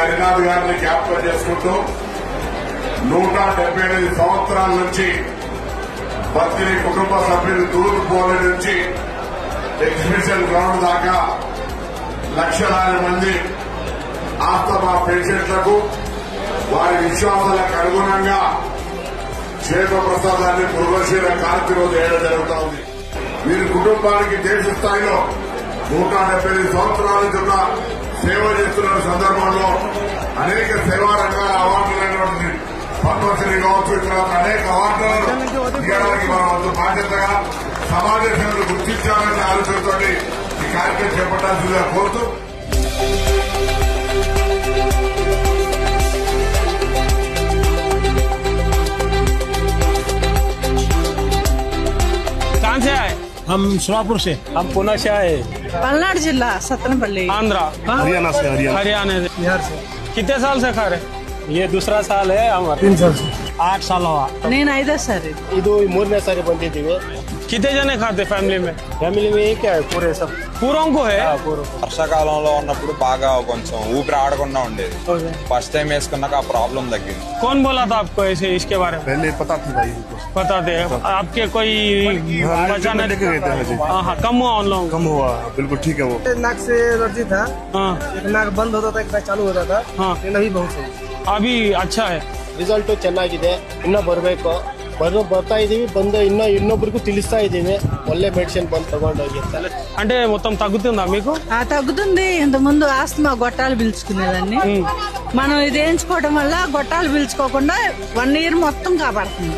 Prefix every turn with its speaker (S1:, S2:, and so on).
S1: హరినాథ్ గారిని జ్ఞాపకం చేసుకుంటూ 178 సంవత్సరాల నుంచి బత్తిని కుటుంబ సభ్యులు తూర్పుపోలే నుంచి ఎగ్జిబిషన్ గ్రౌండ్ దాకా లక్షలాది మంది ఆస్తమా పేషెంట్లకు వారి విశ్వాసాలకు అనుగుణంగా క్షేత్ర ప్రసాదాన్ని మృగశీల కార్తీ రోజు వేయడం జరుగుతూ ఉంది. వీరి కుటుంబానికి దేశ స్థాయిలో 175 సంవత్సరాల నుంచి ఉన్న సేవ చేస్తున్న సందర్భంలో అనేక సేవా రంగాల అవార్డులైనటువంటి పద్మశ్రీ కావచ్చు, తర్వాత అనేక అవార్డులను ఇవ్వడానికి మనం అంత బాధ్యతగా సమాజ సేవలు గుర్తించాలనే ఆలోచనతో ఈ కార్యక్రమం చేపట్టాల్సిందిగా కోరుతూ
S2: कहाँ से आए?
S3: हम सोलापुर से।
S2: हम पुणे से आए।
S4: पलनाड जिला सतनपल्ली।
S2: आंध्रा।
S3: हरियाणा से।
S2: हरियाणा से।
S3: बिहार से।
S2: कितने साल से खा रहे? ये दूसरा साल है हमारा।
S3: 3 साल से। 8 साल हुआ।
S4: నేను ఐదో సారి
S5: ಇದು 3ನೇ ಸಾರಿ ಬಂದಿದ್ದೀವಿ.
S2: कितने जने खाते फैमिली में?
S5: ఫ్యామిలీ में क्या है पूरे सब
S2: पूरों को है?
S6: వర్షాకాలంలో ఉన్నప్పుడు బాగా కొంచెం ఊపిరి ఆడకుండా ఉండేది. ఫస్ట్ టైం వేసుకున్నాక ఆ ప్రాబ్లం తగ్గింది.
S2: कौन बोला था आपको ऐसे इसके बारे में?
S3: पहले पता थी भाई को।
S2: पता थे आपके कोई बचाने
S3: लेके गए थे।
S2: हाँ कम हुआ उन लोगों
S3: कम हुआ, बिल्कुल ठीक है वो।
S5: नाक से एलर्जी था,
S2: हाँ
S5: एक नाक बंद होता था, एक नाक चालू होता था,
S2: हाँ
S5: लेकिन अभी बहुत सही
S2: अभी अच्छा है.
S5: ರಿಸಲ್ಟ್ ಚೆನ್ನಾಗಿದೆ. ಇನ್ನೂ ಬರಬೇಕು, ಬರ್ತಾ ಇದೀವಿ, ಬಂದು ಇನ್ನೊಬ್ಬರಿಗೂ ತಿಳಿಸ್ತಾ ಇದೀವಿ ಒಳ್ಳೆ ಮೆಡಿಸಿನ್ ಬಂದು ತಗೊಂಡೋಗಿ ಅಂತ.
S2: అంటే మొత్తం తగ్గుతుందా మీకు?
S4: తగ్గుతుంది. ఇంత ముందు ఆస్తమా గొట్టాలు పీల్చుకునేదాన్ని. మనం ఇది వేయించుకోవడం వల్ల గొట్టాలు పీల్చుకోకుండా 1 year మొత్తం కాపాడుతుంది.